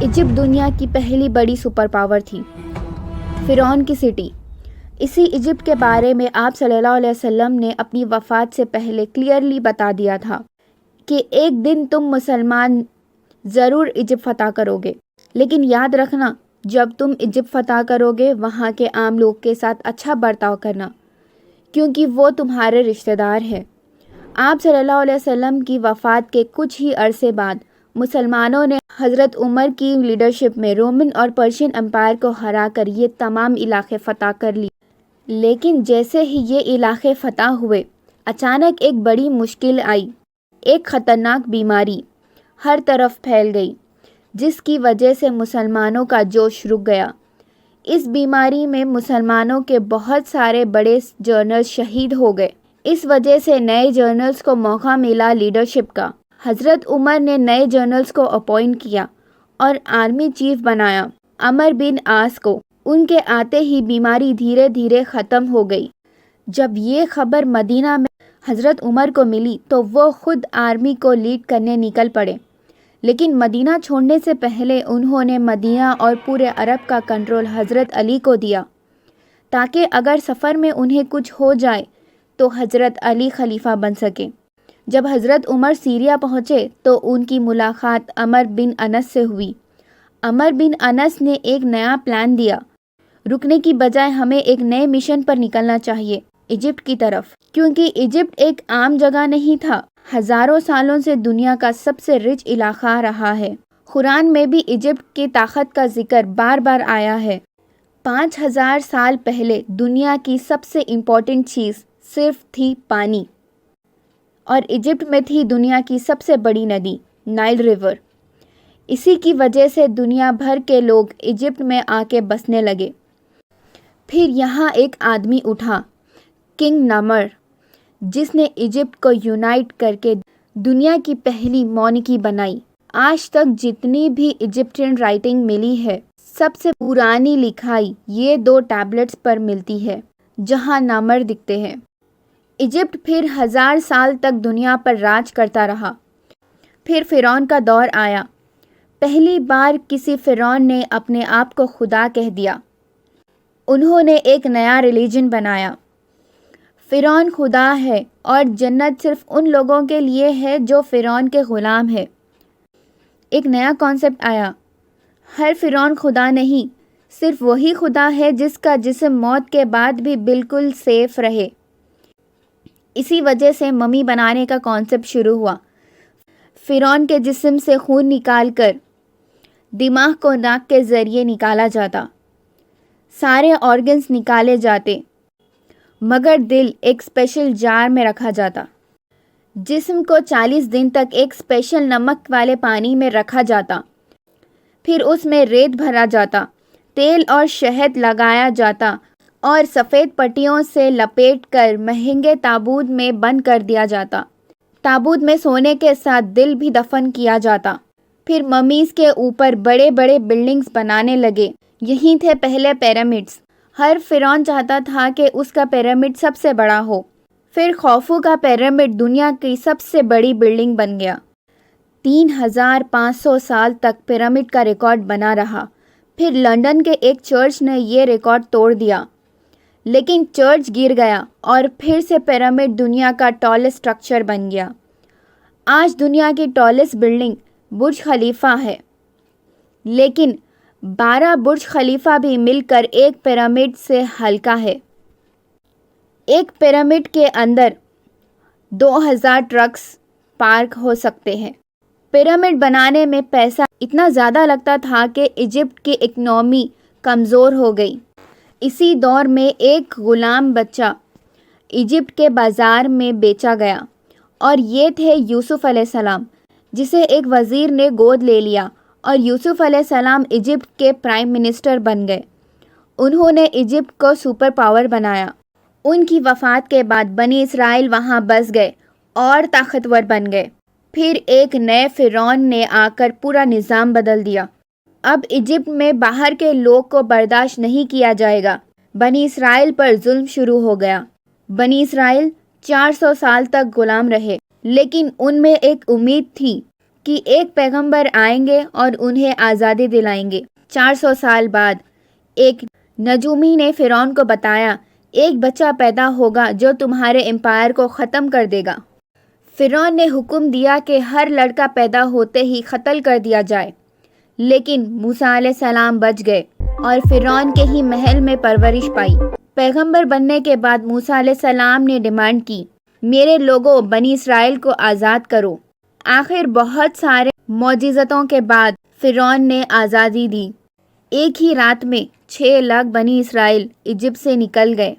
Egypt دنیا کی پہلی بڑی سپر پاور تھی۔ فرعون کی سٹی۔ اسی ایجپٹ کے بارے میں آپ صلی اللہ علیہ وسلم نے اپنی وفات سے پہلے کلیئرلی بتا دیا تھا کہ ایک دن تم مسلمان ضرور ایجپٹ فتح کرو گے، لیکن یاد رکھنا جب تم ایجپٹ فتح کرو گے وہاں کے عام لوگ کے ساتھ اچھا برتاؤ کرنا، کیونکہ وہ تمہارے رشتہ دار ہیں۔ آپ صلی اللہ علیہ وسلم کی وفات کے کچھ ہی عرصے بعد مسلمانوں نے حضرت عمر کی لیڈرشپ میں رومن اور پرشین امپائر کو ہرا کر یہ تمام علاقے فتح کر لی۔ لیکن جیسے ہی یہ علاقے فتح ہوئے، اچانک ایک بڑی مشکل آئی۔ ایک خطرناک بیماری ہر طرف پھیل گئی، جس کی وجہ سے مسلمانوں کا جوش رک گیا۔ اس بیماری میں مسلمانوں کے بہت سارے بڑے جنرل شہید ہو گئے۔ اس وجہ سے نئے جنرلز کو موقع ملا لیڈرشپ کا۔ حضرت عمر نے نئے جنرلز کو اپوائنٹ کیا اور آرمی چیف بنایا عمر بن عاص کو۔ ان کے آتے ہی بیماری دھیرے دھیرے ختم ہو گئی۔ جب یہ خبر مدینہ میں حضرت عمر کو ملی تو وہ خود آرمی کو لیڈ کرنے نکل پڑے، لیکن مدینہ چھوڑنے سے پہلے انہوں نے مدینہ اور پورے عرب کا کنٹرول حضرت علی کو دیا، تاکہ اگر سفر میں انہیں کچھ ہو جائے تو حضرت علی خلیفہ بن سکے۔ جب حضرت عمر سیریا پہنچے تو ان کی ملاقات عمر بن انس سے ہوئی۔ عمر بن انس نے ایک نیا پلان دیا، رکنے کی بجائے ہمیں ایک نئے مشن پر نکلنا چاہیے، ایجپٹ کی طرف، کیونکہ ایجپٹ ایک عام جگہ نہیں تھا، ہزاروں سالوں سے دنیا کا سب سے رچ علاقہ رہا ہے۔ قرآن میں بھی ایجپٹ کی طاقت کا ذکر بار بار آیا ہے۔ 5000 سال پہلے دنیا کی سب سے امپورٹنٹ چیز صرف تھی پانی، اور ایجپٹ میں تھی دنیا کی سب سے بڑی ندی نائل ریور۔ اسی کی وجہ سے دنیا بھر کے لوگ ایجپٹ میں آ کے بسنے لگے۔ پھر یہاں ایک آدمی اٹھا، کنگ نمر، جس نے ایجپٹ کو یونائٹ کر کے دنیا کی پہلی مونکی بنائی۔ آج تک جتنی بھی ایجپٹین رائٹنگ ملی ہے، سب سے پرانی لکھائی یہ 2 ٹیبلٹس پر ملتی ہے جہاں نمر دکھتے ہیں۔ ایجپٹ پھر 1000 سال تک دنیا پر راج کرتا رہا۔ پھر فرعون کا دور آیا۔ پہلی بار کسی فرعون نے اپنے آپ کو خدا کہہ دیا۔ انہوں نے ایک نیا ریلیجن بنایا۔ فرعون خدا ہے اور جنت صرف ان لوگوں کے لیے ہے جو فرعون کے غلام ہے۔ ایک نیا کانسیپٹ آیا، ہر فرعون خدا نہیں، صرف وہی خدا ہے جس کا جسم موت کے بعد بھی بالکل سیف رہے۔ اسی وجہ سے ممی بنانے کا کانسیپٹ شروع ہوا۔ فرعون کے جسم سے خون نکال کر دماغ کو ناک کے ذریعے نکالا جاتا، سارے آرگنز نکالے جاتے، مگر دل ایک اسپیشل جار میں رکھا جاتا۔ جسم کو 40 دن تک ایک اسپیشل نمک والے پانی میں رکھا جاتا، پھر اس میں ریت بھرا جاتا، تیل اور شہد لگایا جاتا اور سفید پٹیوں سے لپیٹ کر مہنگے تابوت میں بند کر دیا جاتا۔ تابوت میں سونے کے ساتھ دل بھی دفن کیا جاتا۔ پھر ممیز کے اوپر بڑے بڑے بلڈنگز بنانے لگے۔ یہی تھے پہلے پیرامڈز۔ ہر فرعون چاہتا تھا کہ اس کا پیرامڈ سب سے بڑا ہو۔ پھر خوفو کا پیرامڈ دنیا کی سب سے بڑی بلڈنگ بن گیا۔ 3500 سال تک پیرامڈ کا ریکارڈ بنا رہا۔ پھر لندن کے ایک چرچ نے یہ ریکارڈ توڑ دیا، لیکن چرچ گر گیا اور پھر سے پیرامڈ دنیا کا ٹالسٹ اسٹرکچر بن گیا۔ آج دنیا کی ٹالسٹ بلڈنگ برج خلیفہ ہے، لیکن 12 برج خلیفہ بھی مل کر ایک پیرامڈ سے ہلکا ہے۔ ایک پیرامڈ کے اندر 2000 ٹرکس پارک ہو سکتے ہیں۔ پیرامڈ بنانے میں پیسہ اتنا زیادہ لگتا تھا کہ ایجپٹ کی اکنامی کمزور ہو گئی۔ اسی دور میں ایک غلام بچہ ایجپٹ کے بازار میں بیچا گیا، اور یہ تھے یوسف علیہ السلام، جسے ایک وزیر نے گود لے لیا، اور یوسف علیہ السلام ایجپٹ کے پرائم منسٹر بن گئے۔ انہوں نے ایجپٹ کو سپر پاور بنایا۔ ان کی وفات کے بعد بنی اسرائیل وہاں بس گئے اور طاقتور بن گئے۔ پھر ایک نئے فرعون نے آ کر پورا نظام بدل دیا۔ اب ایجپٹ میں باہر کے لوگ کو برداشت نہیں کیا جائے گا۔ بنی اسرائیل پر ظلم شروع ہو گیا۔ بنی اسرائیل 400 سال تک غلام رہے، لیکن ان میں ایک امید تھی کہ ایک پیغمبر آئیں گے اور انہیں آزادی دلائیں گے۔ 400 سال بعد ایک نجومی نے فرعون کو بتایا ایک بچہ پیدا ہوگا جو تمہارے امپائر کو ختم کر دے گا۔ فرعون نے حکم دیا کہ ہر لڑکا پیدا ہوتے ہی قتل کر دیا جائے، لیکن موسیٰ علیہ السلام بچ گئے اور فرعون کے ہی محل میں پرورش پائی۔ پیغمبر بننے کے بعد موسیٰ علیہ السلام نے ڈیمانڈ کی، میرے لوگوں بنی اسرائیل کو آزاد کرو۔ آخر بہت سارے معجزتوں کے بعد فرعون نے آزادی دی۔ ایک ہی رات میں 6 لاکھ بنی اسرائیل ایجپٹ سے نکل گئے،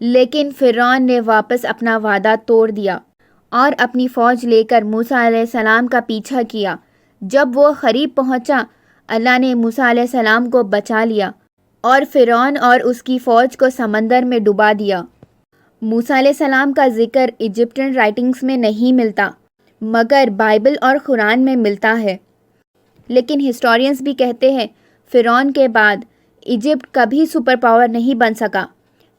لیکن فرعون نے واپس اپنا وعدہ توڑ دیا اور اپنی فوج لے کر موسیٰ علیہ السلام کا پیچھا کیا۔ جب وہ قریب پہنچا، اللہ نے موسیٰ علیہ السلام کو بچا لیا اور فرعون اور اس کی فوج کو سمندر میں ڈبا دیا۔ موسیٰ علیہ السلام کا ذکر ایجپٹین رائٹنگز میں نہیں ملتا، مگر بائبل اور قرآن میں ملتا ہے۔ لیکن ہسٹورینز بھی کہتے ہیں فرعون کے بعد ایجپٹ کبھی سپر پاور نہیں بن سکا،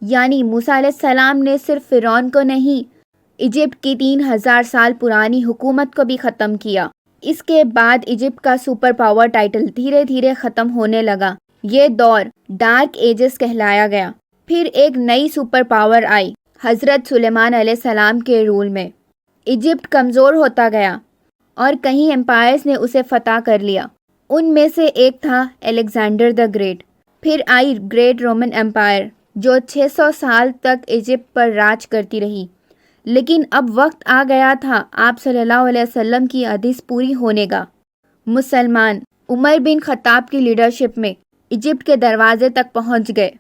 یعنی موسیٰ علیہ السلام نے صرف فرعون کو نہیں، ایجپٹ کی 3000 سال پرانی حکومت کو بھی ختم کیا۔ اس کے بعد ایجپٹ کا سپر پاور ٹائٹل دھیرے دھیرے ختم ہونے لگا۔ یہ دور ڈارک ایجز کہلایا گیا۔ پھر ایک نئی سپر پاور آئی حضرت سلیمان علیہ السلام کے رول میں۔ ایجپٹ کمزور ہوتا گیا اور کئی امپائرز نے اسے فتح کر لیا۔ ان میں سے ایک تھا الیگزینڈر دا گریٹ۔ پھر آئی گریٹ رومن امپائر جو 600 سال تک ایجپٹ پر راج کرتی رہی۔ لیکن اب وقت آ گیا تھا آپ صلی اللہ علیہ وسلم کی حدیث پوری ہونے کا۔ مسلمان عمر بن خطاب کی لیڈرشپ میں ایجپٹ کے دروازے تک پہنچ گئے۔